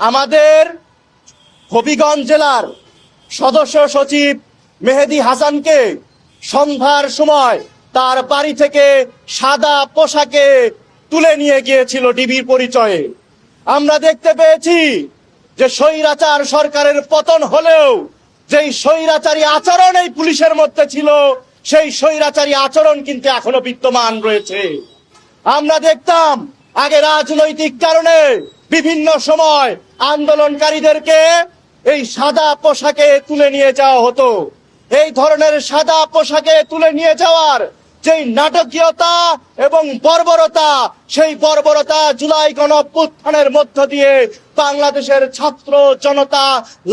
আমাদের হবিগঞ্জ জেলার সদস্য সচিব মেহেদী হাসানকে সন্ধ্যার সময় তার বাড়ি থেকে সাদা পোশাকে তুলে নিয়ে গিয়েছিল ডিবির পরিচয়ে। আমরা দেখতে পেয়েছি যে স্বৈরাচার সরকারের পতন হলেও যেই স্বৈরাচারী আচরণ এই পুলিশের মধ্যে ছিল, সেই স্বৈরাচারী আচরণ কিন্তু এখনো বিদ্যমান রয়েছে। আমরা দেখতাম আগে রাজনৈতিক কারণে বিভিন্ন সময় আন্দোলনকারীদেরকে এই সাদা পোশাকে তুলে নিয়ে যাওয়া হতো। এই ধরনের সাদা পোশাকে তুলে নিয়ে যাওয়ার যেই নাটকীয়তা এবং বর্বরতা, সেই বর্বরতা জুলাই গণঅভ্যুত্থানের মধ্য দিয়ে বাংলাদেশের ছাত্র জনতা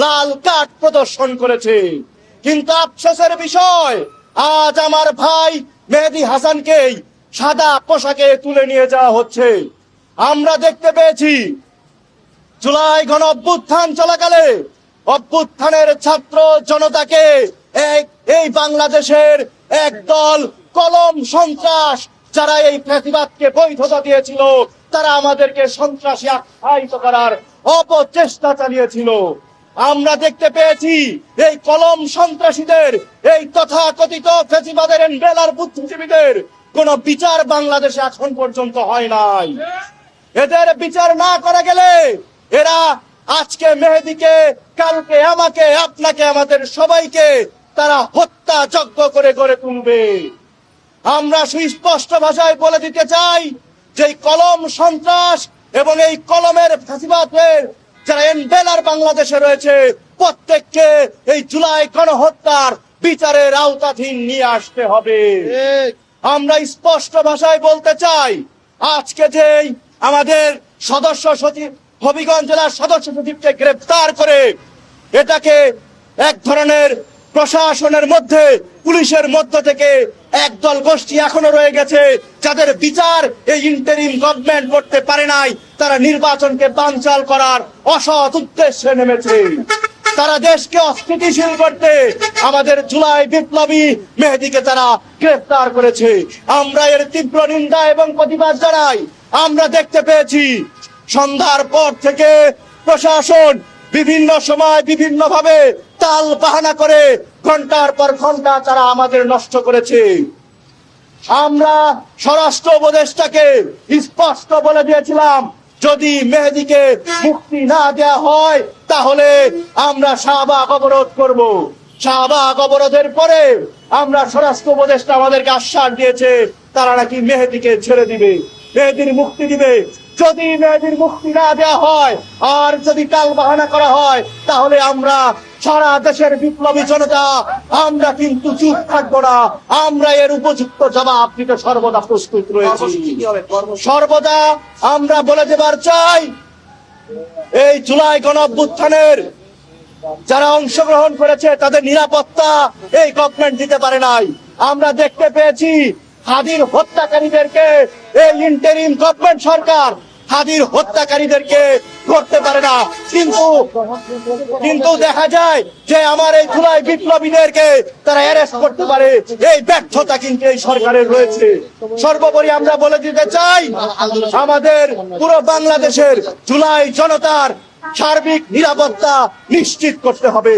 লাল কার্ড প্রদর্শন করেছে। কিন্তু আফসোসের বিষয়, আজ আমার ভাই মেহেদী হাসানকেই সাদা পোশাকে তুলে নিয়ে যাওয়া হচ্ছে। আমরা দেখতে পেয়েছি জুলাই গণঅভ্যুত্থান চলাকালে অভ্যুত্থানের ছাত্র জনতাকে এই বাংলাদেশের একদল কলম সন্ত্রাস, যারা এই ফ্যাসিবাদকে বৈধতা দিয়েছিল, তারা আমাদেরকে সন্ত্রাসী আখ্যায়িত করার অপচেষ্টা চালিয়েছিল। আমরা দেখতে পেয়েছি এই কলম সন্ত্রাসীদের, এই তথাকথিত ফ্যাসিবাদের এনবেলার বুদ্ধিজীবীদের কোন বিচার বাংলাদেশে এখন পর্যন্ত হয় নাই। এদের বিচার না করা গেলে এরা আজকে মেহেদীকে, কালকে আমাকে, আপনাকে, আমাদের সবাইকে তারা হত্যা যজ্ঞ করে গড়ে তুলবে। আমরা সুস্পষ্ট ভাষায় বলে দিতে চাই যে কলম সন্ত্রাস এবং এই কলমের ফ্যাসিবাদের যারা এনবেলার বাংলাদেশে রয়েছে, প্রত্যেককে এই জুলাই গণহত্যার বিচারের আওতাধীন নিয়ে আসতে হবে। আমরা স্পষ্ট ভাষায় বলতে চাই, আজকে যে আমাদের সদস্য সচিব, হবিগঞ্জ জেলার সদস্য সচিবকে গ্রেফতার করে, এটাকে এক ধরনের প্রশাসনের মধ্যে, পুলিশের মধ্য থেকে একদল গোষ্ঠী এখনো রয়ে গেছে, যাদের বিচার এই ইন্টারিম গভর্নমেন্ট করতে পারে নাই। তারা নির্বাচনকে বানচাল করার অসৎ উদ্দেশ্যে নেমেছে। তারা দেশকে অস্থিতিশীল করতে আমাদের জুলাই বিপ্লবী মেহেদীকে তারা গ্রেফতার করেছে। আমরা এর তীব্র নিন্দা এবং প্রতিবাদ জানাই। আমরা দেখতে পেয়েছি সন্ধ্যার পর থেকে প্রশাসন বিভিন্ন সময় বিভিন্ন ভাবে তাল বাহানা করে ঘন্টার পর ঘন্টা তারা আমাদের নষ্ট করেছে। আমরা স্বরাষ্ট্র উপদেষ্টাকে স্পষ্ট বলে দিয়েছিলাম, যদি মেহেদীকে মুক্তি না দেয়া হয় তাহলে আমরা শাহবাগ অবরোধ করব। শাহবাগ অবরোধের পরে আমরা স্বরাষ্ট্র উপদেষ্টা আমাদেরকে আশ্বাস দিয়েছে তারা নাকি মেহেদীকে ছেড়ে দিবে, মেহেদীর মুক্তি দিবে। যদি মেহেদীর মুক্তি না দেওয়া হয় আর যদি টাল বাহানা করা হয়, তাহলে আমরা সারা দেশের বিপ্লবী জনতা আমরা কিন্তু চুপ থাকবো না। আমরা এর উপযুক্ত জবাব দিতে সর্বদা প্রস্তুত রয়েছি। সর্বদা আমরা বলে দেবার চাই, এই জুলাই গণঅভ্যুত্থানের যারা অংশগ্রহণ করেছে তাদের নিরাপত্তা এই গভর্নমেন্ট দিতে পারে নাই। আমরা দেখতে পেয়েছি হাদির হত্যাকারীদেরকে এই ইন্টারিম গভর্নমেন্ট সরকার হাদির হত্যাকারীদেরকে করতে পারে না, কিন্তু দেখা যায় যে আমার এই জুলাই বিপ্লবীদেরকে তারা অ্যারেস্ট করতে পারে। এই ব্যর্থতা কিন্তু এই সরকারের রয়েছে। সর্বোপরি আমরা বলে দিতে চাই, আমাদের পুরো বাংলাদেশের জুলাই জনতার সার্বিক নিরাপত্তা নিশ্চিত করতে হবে।